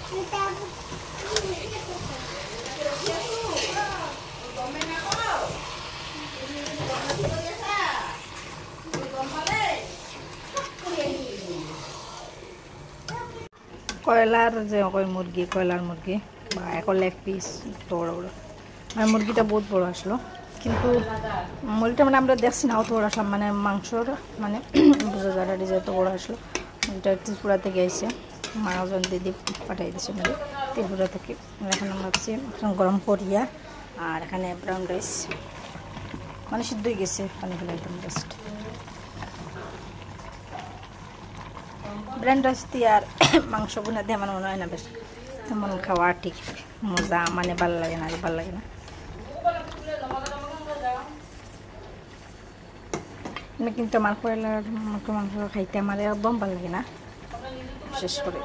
কয়লার যে মুরগি, কয়লার মুরগি বা এখন লেগ পিস বড় বড়, মানে মুরগিটা বহুত বড় আসলো, কিন্তু মুরগিটা মানে আমরা দেখছি না অত বড় আসলাম, মানে মাংসর মানে বোঝা যায় যে এত বড় আসলো। এটা ত্রিপুরা থেকে এসে মাজন দিদি পাঠিয়ে দিচ্ছে মানে ত্রিপুরা থেকে। এখন আমরা ভাবছি গরম করিয়া, আর এখানে ব্রাউন রাইস মানে সিদ্ধ হয়ে গেছে, পানি ফেলে একদম জাস্ট ব্রাউন রাইস দিয়ে আর মাংস গুনা দিয়ে আমার মনে হয় না বেশ তেমন খাওয়া ঠিক মজা, মানে ভালো লাগে না, ভালো লাগে না। কিন্তু আমার কয়লার মাংস খাইতে আমার একদম ভালো লাগে না, বিশেষ করে